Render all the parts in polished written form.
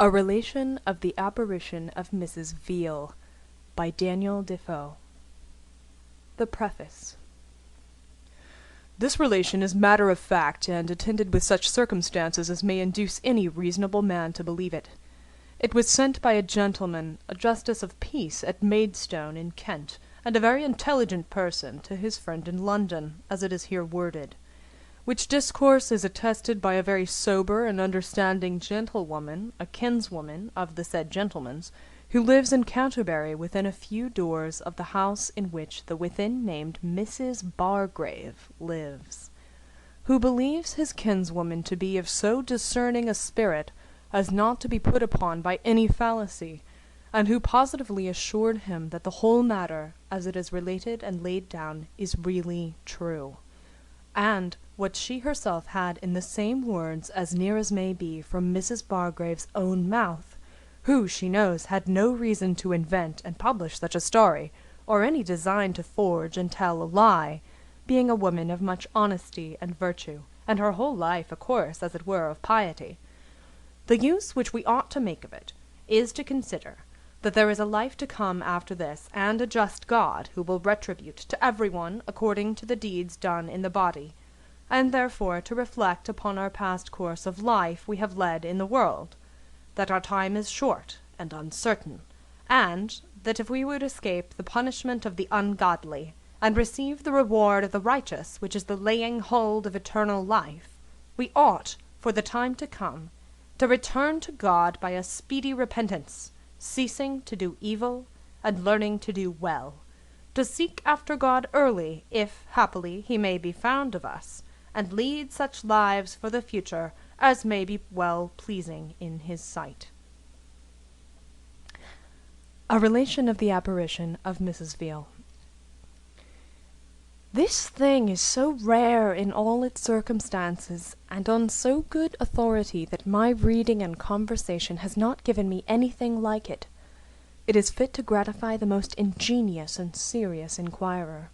A Relation of the Apparition of Mrs. Veal by Daniel Defoe. The Preface. This relation is matter of fact, and attended with such circumstances as may induce any reasonable man to believe it. It was sent by a gentleman, a justice of peace at Maidstone in Kent, and a very intelligent person, to his friend in London, as it is here worded. Which discourse is attested by a very sober and understanding gentlewoman, a kinswoman of the said gentleman's, who lives in Canterbury within a few doors of the house in which the within named Mrs. Bargrave lives, who believes his kinswoman to be of so discerning a spirit as not to be put upon by any fallacy, and who positively assured him that the whole matter, as it is related and laid down, is really true, and what she herself had in the same words as near as may be from Mrs. Bargrave's own mouth, who, she knows, had no reason to invent and publish such a story, or any design to forge and tell a lie, being a woman of much honesty and virtue, and her whole life a course, as it were, of piety. The use which we ought to make of it is to consider that there is a life to come after this, and a just God, who will retribute to every one according to the deeds done in the body, and therefore to reflect upon our past course of life we have led in the world, that our time is short and uncertain, and that if we would escape the punishment of the ungodly, and receive the reward of the righteous, which is the laying hold of eternal life, we ought, for the time to come, to return to God by a speedy repentance, ceasing to do evil, and learning to do well, to seek after God early, if happily he may be found of us, and lead such lives for the future as may be well pleasing in his sight. A Relation of the Apparition of Mrs. Veal. This thing is so rare in all its circumstances, and on so good authority, that my reading and conversation has not given me anything like it. It is fit to gratify the most ingenious and serious inquirer.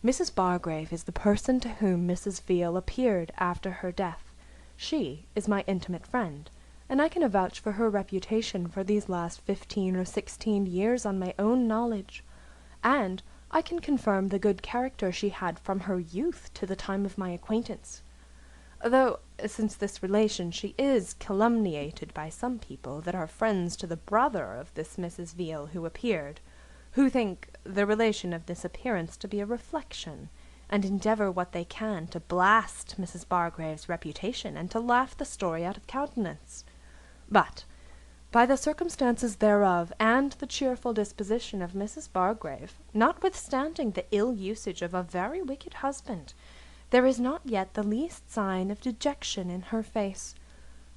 Mrs. Bargrave is the person to whom Mrs. Veal appeared after her death. She is my intimate friend, and I can avouch for her reputation for these last 15 or 16 years on my own knowledge, and I can confirm the good character she had from her youth to the time of my acquaintance, though since this relation she is calumniated by some people that are friends to the brother of this Mrs. Veal who appeared, who think the relation of this appearance to be a reflection, and endeavour what they can to blast Mrs. Bargrave's reputation, and to laugh the story out of countenance. But, by the circumstances thereof, and the cheerful disposition of Mrs. Bargrave, notwithstanding the ill usage of a very wicked husband, there is not yet the least sign of dejection in her face,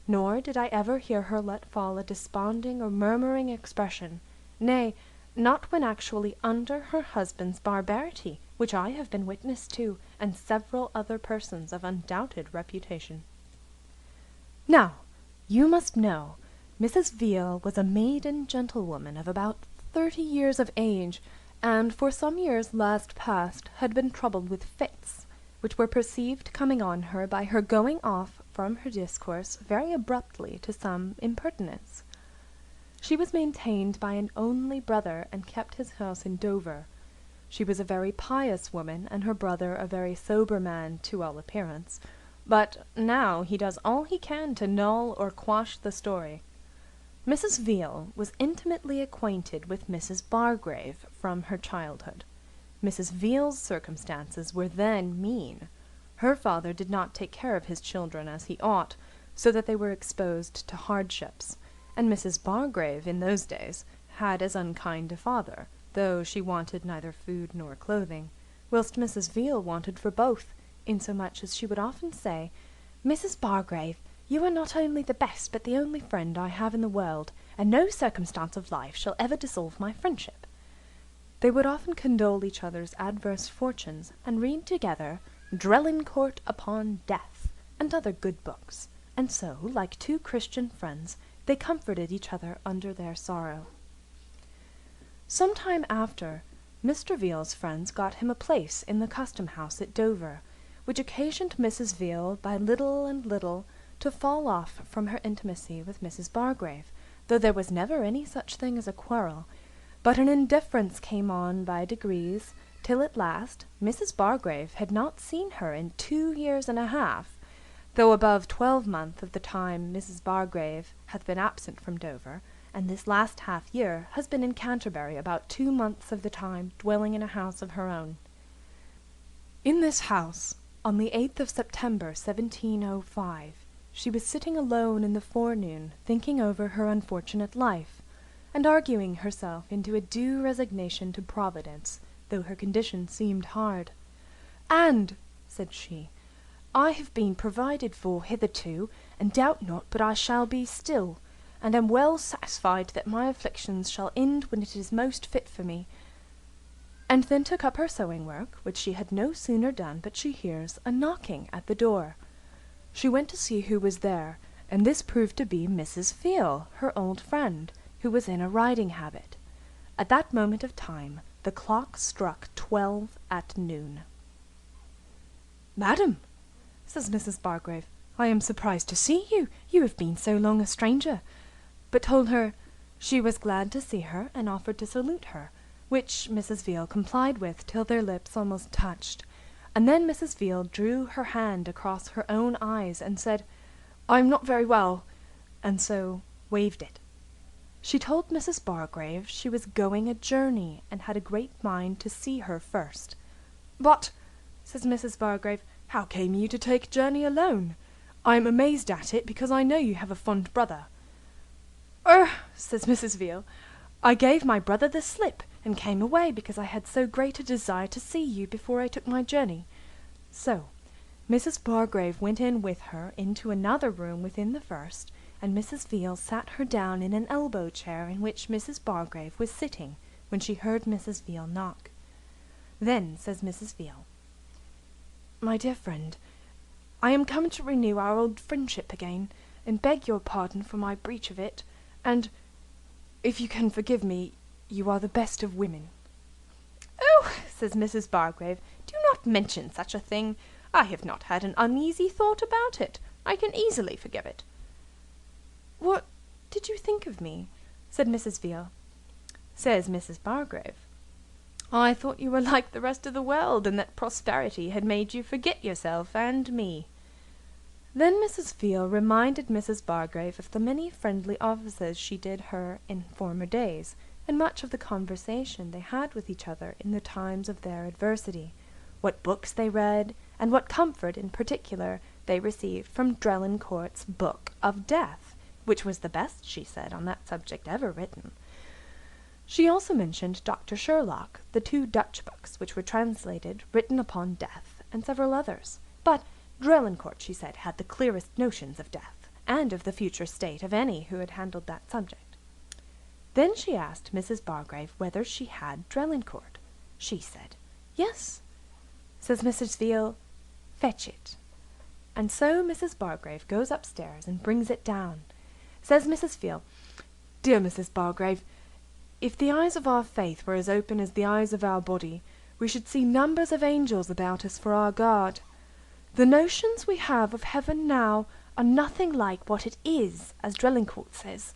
nor did I ever hear her let fall a desponding or murmuring expression, nay, not when actually under her husband's barbarity, which I have been witness to, and several other persons of undoubted reputation. Now, you must know, Mrs. Veal was a maiden gentlewoman of about 30 years of age, and for some years last past had been troubled with fits, which were perceived coming on her by her going off from her discourse very abruptly to some impertinence. She was maintained by an only brother, and kept his house in Dover. She was a very pious woman, and her brother a very sober man to all appearance, but now he does all he can to null or quash the story. Mrs. Veal was intimately acquainted with Mrs. Bargrave from her childhood. Mrs. Veal's circumstances were then mean. Her father did not take care of his children as he ought, so that they were exposed to hardships, and Mrs. Bargrave in those days had as unkind a father, though she wanted neither food nor clothing, whilst Mrs. Veal wanted for both, insomuch as she would often say, "Mrs. Bargrave, you are not only the best but the only friend I have in the world, and no circumstance of life shall ever dissolve my friendship." They would often condole each other's adverse fortunes, and read together Drelincourt upon Death, and other good books, and so, like two Christian friends, they comforted each other under their sorrow. Some time after, Mr. Veal's friends got him a place in the custom-house at Dover, which occasioned Mrs. Veal by little and little to fall off from her intimacy with Mrs. Bargrave, though there was never any such thing as a quarrel, but an indifference came on by degrees, till at last Mrs. Bargrave had not seen her in 2 years and a half, though above 12 months of the time Mrs. Bargrave hath been absent from Dover, and this last half year has been in Canterbury about 2 months of the time, dwelling in a house of her own. In this house, on the 8th of September 1705, she was sitting alone in the forenoon, thinking over her unfortunate life, and arguing herself into a due resignation to Providence, though her condition seemed hard. "And," said she, "I have been provided for hitherto, and doubt not but I shall be still, and am well satisfied that my afflictions shall end when it is most fit for me," and then took up her sewing work, which she had no sooner done but she hears a knocking at the door. She went to see who was there, and this proved to be Mrs. Veal, her old friend, who was in a riding habit. At that moment of time the clock struck 12 at noon. "Madam," says Mrs. Bargrave, "I am surprised to see you. You have been so long a stranger," but told her she was glad to see her, and offered to salute her, which Mrs. Veal complied with till their lips almost touched, and then Mrs. Veal drew her hand across her own eyes and said, "I am not very well," and so waved it. She told Mrs. Bargrave she was going a journey, and had a great mind to see her first. "But," says Mrs. Bargrave, "how came you to take a journey alone? I am amazed at it, because I know you have a fond brother." Says Mrs. Veal, "I gave my brother the slip, and came away, because I had so great a desire to see you before I took my journey." So Mrs. Bargrave went in with her into another room within the first, and Mrs. Veal sat her down in an elbow chair in which Mrs. Bargrave was sitting when she heard Mrs. Veal knock. Then says Mrs. Veal, "My dear friend, I am come to renew our old friendship again, and beg your pardon for my breach of it, and, if you can forgive me, you are the best of women." "Oh," says Mrs. Bargrave, "do not mention such a thing. I have not had an uneasy thought about it. I can easily forgive it." "What did you think of me?" said Mrs. Veal. Says Mrs. Bargrave, "I thought you were like the rest of the world, and that prosperity had made you forget yourself and me." Then Mrs. Veal reminded Mrs. Bargrave of the many friendly offices she did her in former days, and much of the conversation they had with each other in the times of their adversity, what books they read, and what comfort in particular they received from Drelincourt's Book of Death, which was the best, she said, on that subject ever written. She also mentioned Dr. Sherlock, the 2 Dutch books which were translated, written upon death, and several others. But Drelincourt, she said, had the clearest notions of death, and of the future state of any who had handled that subject. Then she asked Mrs. Bargrave whether she had Drelincourt. She said, "Yes." Says Mrs. Veal, "Fetch it." And so Mrs. Bargrave goes upstairs and brings it down. Says Mrs. Veal, "Dear Mrs. Bargrave, if the eyes of our faith were as open as the eyes of our body, we should see numbers of angels about us for our guard. The notions we have of heaven now are nothing like what it is, as Drelincourt says.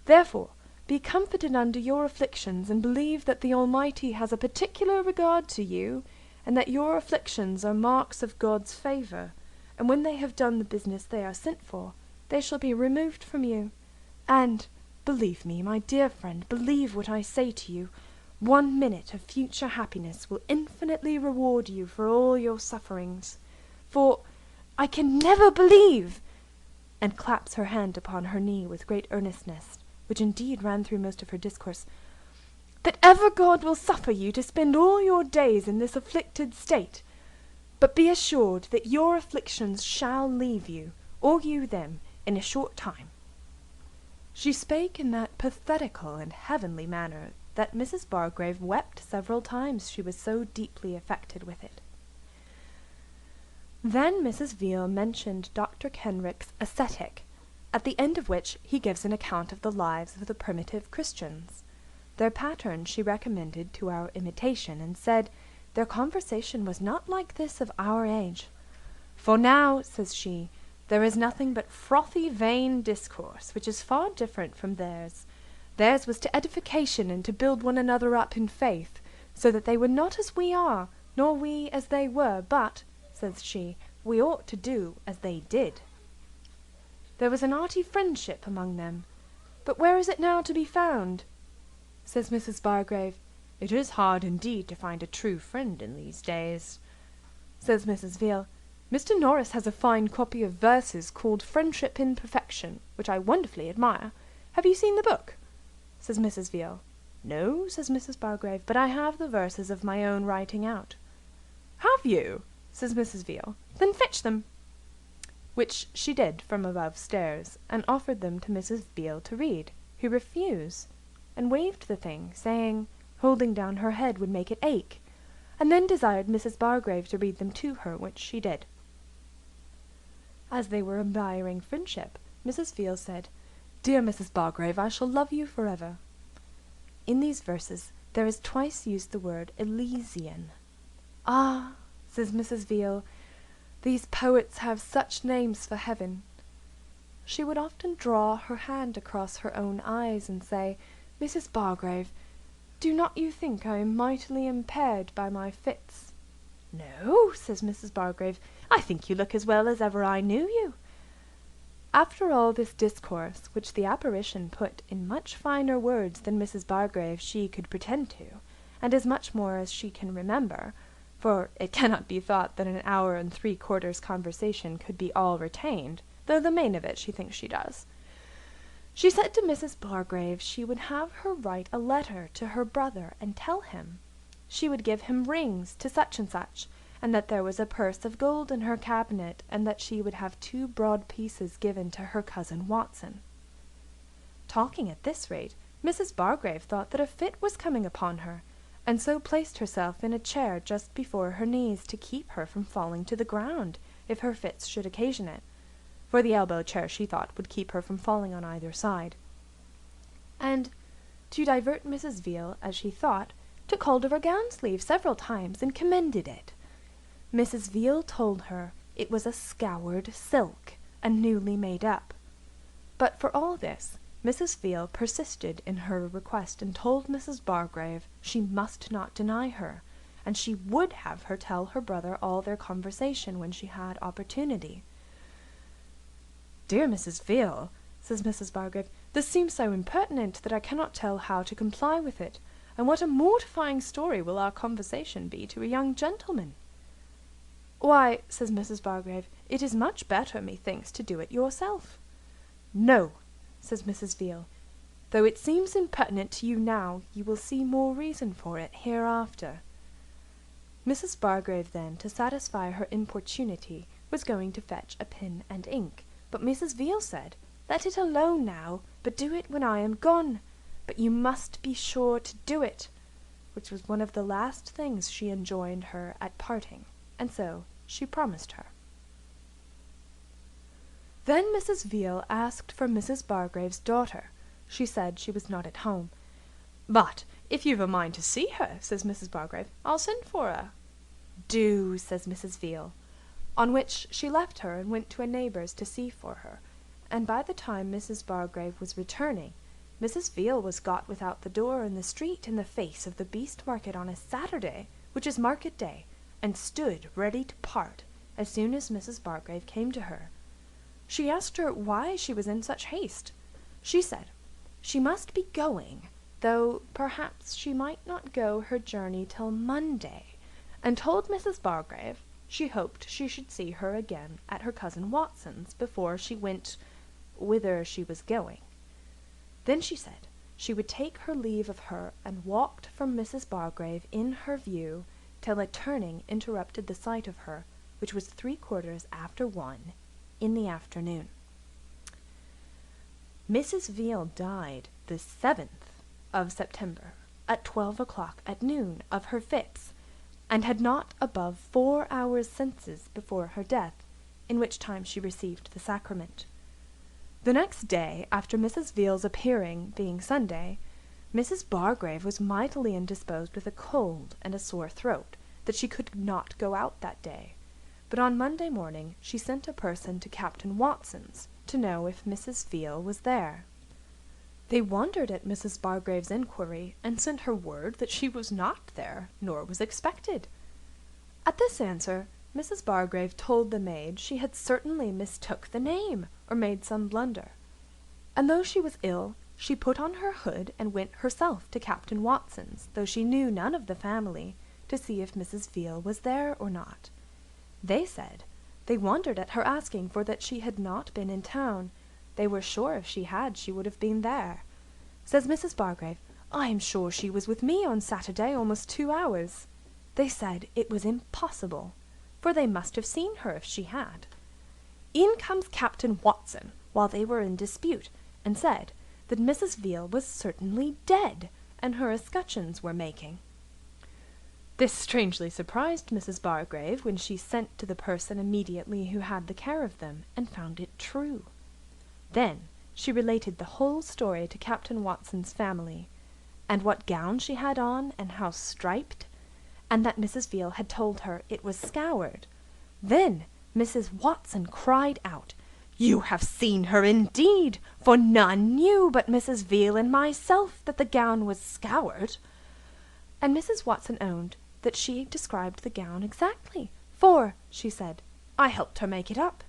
Therefore, be comforted under your afflictions, and believe that the Almighty has a particular regard to you, and that your afflictions are marks of God's favour, and when they have done the business they are sent for, they shall be removed from you. And, believe me, my dear friend, believe what I say to you, 1 minute of future happiness will infinitely reward you for all your sufferings. For I can never believe," and claps her hand upon her knee with great earnestness, which indeed ran through most of her discourse, "that ever God will suffer you to spend all your days in this afflicted state. But be assured that your afflictions shall leave you, or you them, in a short time." She spake in that pathetical and heavenly manner that Mrs. Bargrave wept several times, she was so deeply affected with it. Then Mrs. Veal mentioned Dr. Kenrick's Ascetic, at the end of which he gives an account of the lives of the primitive Christians. Their pattern she recommended to our imitation, and said, their conversation was not like this of our age. "For now," says she, There is nothing but frothy, vain discourse, which is far different from theirs. Theirs was to edification and to build one another up in faith, so that they were not as we are, nor we as they were, but, says she, we ought to do as they did. There was an hearty friendship among them, but where is it now to be found? Says Mrs. Bargrave, it is hard indeed to find a true friend in these days. Says Mrs. Veal, Mr. Norris has a fine copy of verses called Friendship in Perfection, which I wonderfully admire. Have you seen the book? Says Mrs. Veal. No, says Mrs. Bargrave, but I have the verses of my own writing out. Have you? Says Mrs. Veal. Then fetch them. Which she did from above stairs, and offered them to Mrs. Veal to read, who refused, and waved the thing, saying, holding down her head would make it ache, and then desired Mrs. Bargrave to read them to her, which she did. As they were admiring friendship, Mrs. Veal said, Dear Mrs. Bargrave, I shall love you forever. In these verses there is twice used the word Elysian. Ah, says Mrs. Veal, these poets have such names for heaven. She would often draw her hand across her own eyes and say, Mrs. Bargrave, do not you think I am mightily impaired by my fits? No, says Mrs. Bargrave, I think you look as well as ever I knew you. After all this discourse, which the apparition put in much finer words than Mrs. Bargrave she could pretend to, and as much more as she can remember, for it cannot be thought that an 1 3/4 conversation could be all retained, though the main of it she thinks she does, she said to Mrs. Bargrave she would have her write a letter to her brother and tell him. She would give him rings to such and such, and that there was a purse of gold in her cabinet, and that she would have 2 broad pieces given to her cousin Watson. Talking at this rate, Mrs. Bargrave thought that a fit was coming upon her, and so placed herself in a chair just before her knees to keep her from falling to the ground, if her fits should occasion it, for the elbow chair she thought would keep her from falling on either side. And, to divert Mrs. Veal, as she thought, took hold of her gown sleeve several times and commended it. Mrs. Veal told her it was a scoured silk, and newly made up. But for all this, Mrs. Veal persisted in her request, and told Mrs. Bargrave she must not deny her, and she would have her tell her brother all their conversation when she had opportunity. Dear Mrs. Veal, says Mrs. Bargrave, this seems so impertinent that I cannot tell how to comply with it, and what a mortifying story will our conversation be to a young gentleman. Why, says Mrs. Bargrave, it is much better, methinks, to do it yourself. No, says Mrs. Veal, though it seems impertinent to you now, you will see more reason for it hereafter. Mrs. Bargrave then, to satisfy her importunity, was going to fetch a pen and ink, but Mrs. Veal said, Let it alone now, but do it when I am gone, but you must be sure to do it, which was one of the last things she enjoined her at parting, and so she promised her. Then Mrs. Veal asked for Mrs. Bargrave's daughter. She said she was not at home. But if you've a mind to see her, says Mrs. Bargrave, I'll send for her. Do, says Mrs. Veal, on which she left her and went to a neighbour's to see for her, and by the time Mrs. Bargrave was returning, Mrs. Veal was got without the door in the street in the face of the beast market on a Saturday, which is market day, and stood ready to part as soon as Mrs. Bargrave came to her. She asked her why she was in such haste. She said she must be going, though perhaps she might not go her journey till Monday, and told Mrs. Bargrave she hoped she should see her again at her cousin Watson's before she went whither she was going. Then she said she would take her leave of her, and walked from Mrs. Bargrave in her view till a turning interrupted the sight of her, which was 1:75 in the afternoon. Mrs. Veal died the 7th of September at 12 o'clock at noon of her fits, and had not above 4 hours' senses before her death, in which time she received the sacrament. The next day after Mrs. Veal's appearing, being Sunday, Mrs. Bargrave was mightily indisposed with a cold and a sore throat, that she could not go out that day, but on Monday morning she sent a person to Captain Watson's to know if Mrs. Veal was there. They wondered at Mrs. Bargrave's inquiry, and sent her word that she was not there, nor was expected. At this answer, Mrs. Bargrave told the maid she had certainly mistook the name, or made some blunder. And though she was ill, she put on her hood and went herself to Captain Watson's, though she knew none of the family, to see if Mrs. Veal was there or not. They said they wondered at her asking, for that she had not been in town. They were sure if she had, she would have been there. Says Mrs. Bargrave, I am sure she was with me on Saturday almost 2 hours. They said it was impossible, for they must have seen her if she had. In comes Captain Watson, while they were in dispute, and said that Mrs. Veal was certainly dead, and her escutcheons were making. This strangely surprised Mrs. Bargrave, when she sent to the person immediately who had the care of them, and found it true. Then she related the whole story to Captain Watson's family, and what gown she had on, and how striped, and that Mrs. Veal had told her it was scoured. Then Mrs. Watson cried out, You have seen her indeed, for none knew but Mrs. Veal and myself that the gown was scoured. And Mrs. Watson owned that she described the gown exactly, for, she said, I helped her make it up.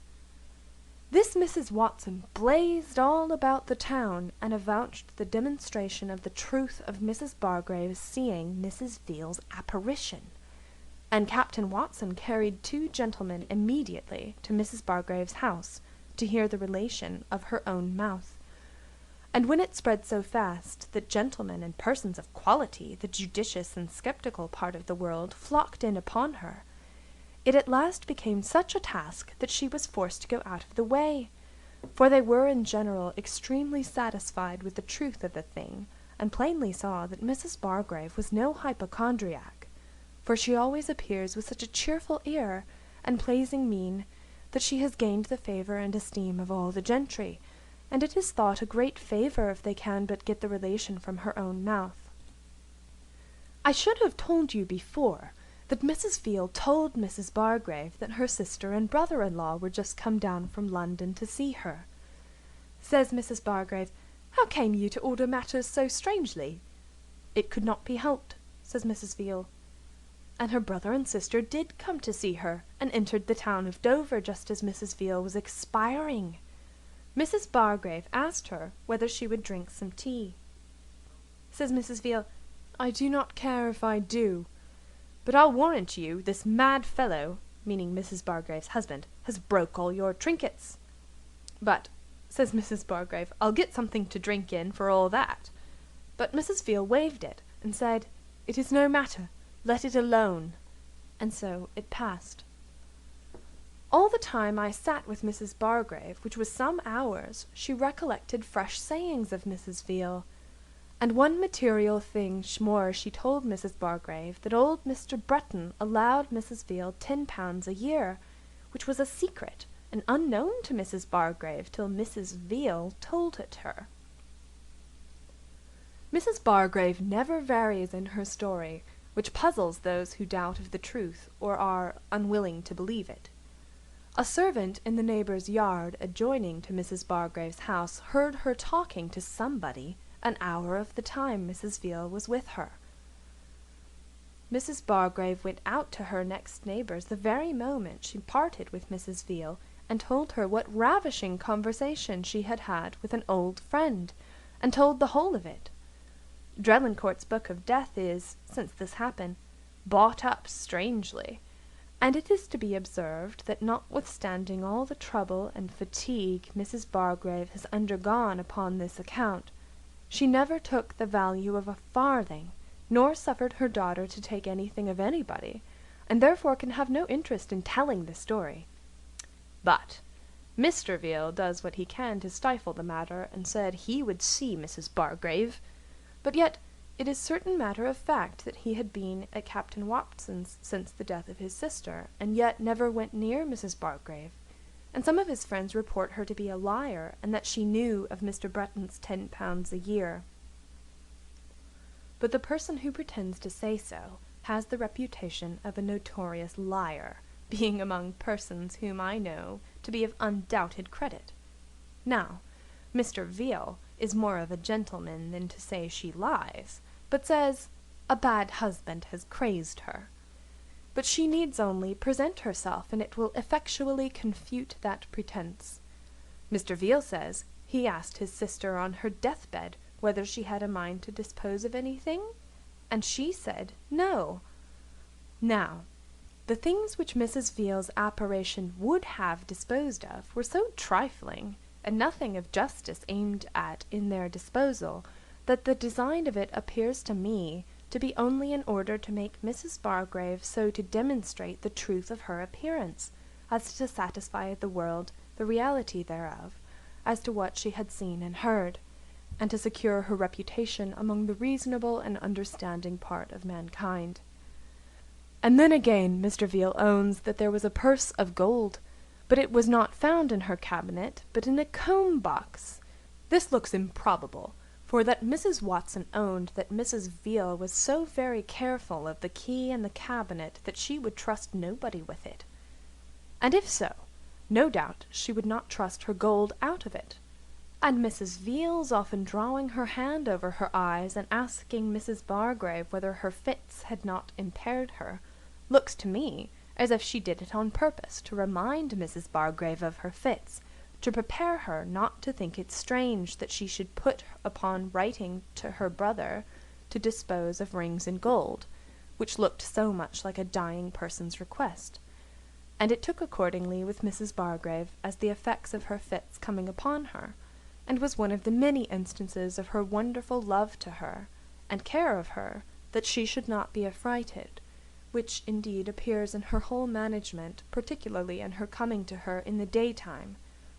This Mrs. Watson blazed all about the town, and avouched the demonstration of the truth of Mrs. Bargrave's seeing Mrs. Veal's apparition. And Captain Watson carried 2 gentlemen immediately to Mrs. Bargrave's house, to hear the relation of her own mouth. And when it spread so fast that gentlemen and persons of quality, the judicious and sceptical part of the world, flocked in upon her, it at last became such a task that she was forced to go out of the way, for they were in general extremely satisfied with the truth of the thing, and plainly saw that Mrs. Bargrave was no hypochondriac, for she always appears with such a cheerful air and pleasing mien that she has gained the favour and esteem of all the gentry, and it is thought a great favour if they can but get the relation from her own mouth. I should have told you before that Mrs. Veal told Mrs. Bargrave that her sister and brother-in-law were just come down from London to see her. Says Mrs. Bargrave, How came you to order matters so strangely? It could not be helped, says Mrs. Veal. And her brother and sister did come to see her, and entered the town of Dover just as Mrs. Veal was expiring. Mrs. Bargrave asked her whether she would drink some tea. Says Mrs. Veal, I do not care if I do, but I'll warrant you this mad fellow, meaning Mrs. Bargrave's husband, has broke all your trinkets. But, says Mrs. Bargrave, I'll get something to drink in for all that. But Mrs. Veal waved it, and said, It is no matter, let it alone. And so it passed. All the time I sat with Mrs. Bargrave, which was some hours, she recollected fresh sayings of Mrs. Veal, and one material thing more she told Mrs. Bargrave, that old Mr. Breton allowed Mrs. Veal £10 a year, which was a secret, and unknown to Mrs. Bargrave till Mrs. Veal told it her. Mrs. Bargrave never varies in her story, which puzzles those who doubt of the truth, or are unwilling to believe it. A servant in the neighbour's yard adjoining to Mrs. Bargrave's house heard her talking to somebody an hour of the time Mrs. Veal was with her. Mrs. Bargrave went out to her next neighbour's the very moment she parted with Mrs. Veal, and told her what ravishing conversation she had had with an old friend, and told the whole of it. Drelincourt's Book of Death is, since this happened, bought up strangely, and it is to be observed that notwithstanding all the trouble and fatigue Mrs. Bargrave has undergone upon this account, she never took the value of a farthing, nor suffered her daughter to take anything of anybody, and therefore can have no interest in telling the story. But Mr. Veal does what he can to stifle the matter, and said he would see Mrs. Bargrave, but yet it is certain matter of fact that he had been at Captain Watson's since the death of his sister, and yet never went near Mrs. Bargrave, and some of his friends report her to be a liar, and that she knew of Mr. Breton's £10 a year. But the person who pretends to say so has the reputation of a notorious liar, being among persons whom I know to be of undoubted credit. Now, Mr. Veal is more of a gentleman than to say she lies, but says a bad husband has crazed her. But she needs only present herself, and it will effectually confute that pretence. Mr. Veal says he asked his sister on her deathbed whether she had a mind to dispose of anything, and she said no. Now, the things which Mrs. Veal's apparition would have disposed of were so trifling, and nothing of justice aimed at in their disposal, that the design of it appears to me to be only in order to make Mrs. Bargrave so to demonstrate the truth of her appearance, as to satisfy the world the reality thereof, as to what she had seen and heard, and to secure her reputation among the reasonable and understanding part of mankind. And then again Mr. Veal owns that there was a purse of gold, but it was not found in her cabinet, but in a comb-box. This looks improbable, for that Mrs. Watson owned that Mrs. Veal was so very careful of the key and the cabinet that she would trust nobody with it. And if so, no doubt she would not trust her gold out of it. And Mrs. Veal's often drawing her hand over her eyes and asking Mrs. Bargrave whether her fits had not impaired her, looks to me as if she did it on purpose to remind Mrs. Bargrave of her fits, to prepare her not to think it strange that she should put upon writing to her brother to dispose of rings and gold, which looked so much like a dying person's request. And it took accordingly with Mrs. Bargrave as the effects of her fits coming upon her, and was one of the many instances of her wonderful love to her, and care of her, that she should not be affrighted, which indeed appears in her whole management, particularly in her coming to her in the daytime,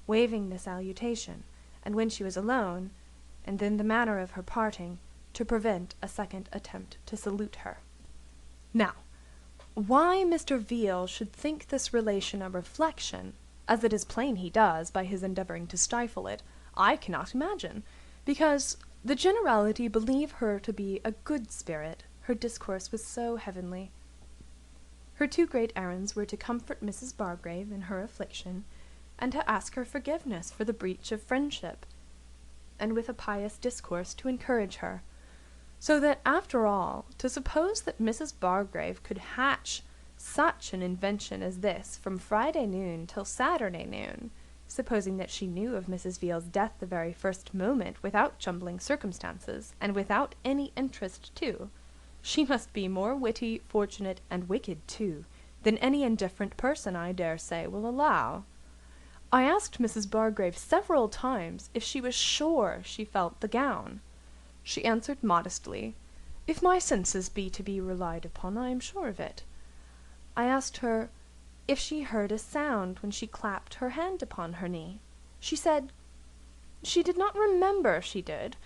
waving the salutation, and when she was alone, and then the manner of her parting, to prevent a second attempt to salute her. Now, why Mr. Veal should think this relation a reflection, as it is plain he does by his endeavouring to stifle it, I cannot imagine, because the generality believe her to be a good spirit, her discourse was so heavenly. Her two great errands were to comfort Mrs. Bargrave in her affliction, and to ask her forgiveness for the breach of friendship, and with a pious discourse to encourage her. So that, after all, to suppose that Mrs. Bargrave could hatch such an invention as this from Friday noon till Saturday noon, supposing that she knew of Mrs. Veal's death the very first moment, without jumbling circumstances, and without any interest too, she must be more witty, fortunate, and wicked too, than any indifferent person, I dare say, will allow. I asked Mrs. Bargrave several times if she was sure she felt the gown. She answered modestly, "If my senses be to be relied upon, I am sure of it." I asked her if she heard a sound when she clapped her hand upon her knee. She said she did not remember she did,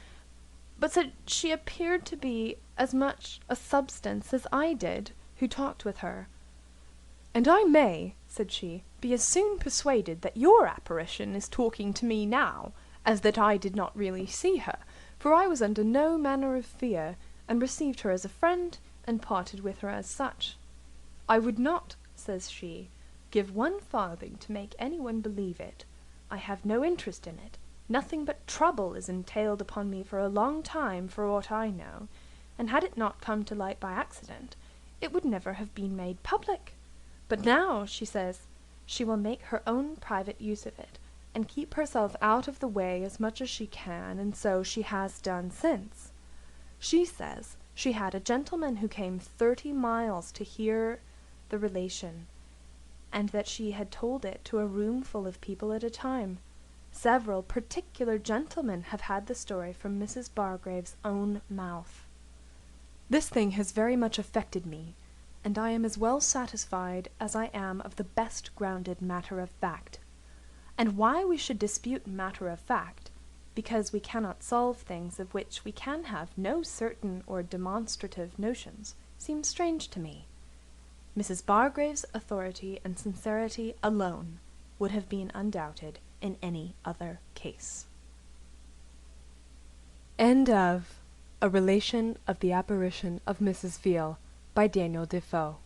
but said she appeared to be as much a substance as I did, who talked with her. "And I may," said she, "be as soon persuaded that your apparition is talking to me now, as that I did not really see her, for I was under no manner of fear, and received her as a friend, and parted with her as such. I would not," says she, "give 1 farthing to make any one believe it. I have no interest in it. Nothing but trouble is entailed upon me for a long time, for aught I know, and had it not come to light by accident, it would never have been made public. But now," she says, "she will make her own private use of it, and keep herself out of the way as much as she can, and so she has done since. She says she had a gentleman who came 30 miles to hear the relation, and that she had told it to a room full of people at a time. Several particular gentlemen have had the story from Mrs. Bargrave's own mouth. This thing has very much affected me, and I am as well satisfied as I am of the best grounded matter of fact. And why we should dispute matter of fact, because we cannot solve things of which we can have no certain or demonstrative notions, seems strange to me. Mrs. Bargrave's authority and sincerity alone would have been undoubted in any other case. End of A Relation of the Apparition of Mrs. Veal by Daniel Defoe.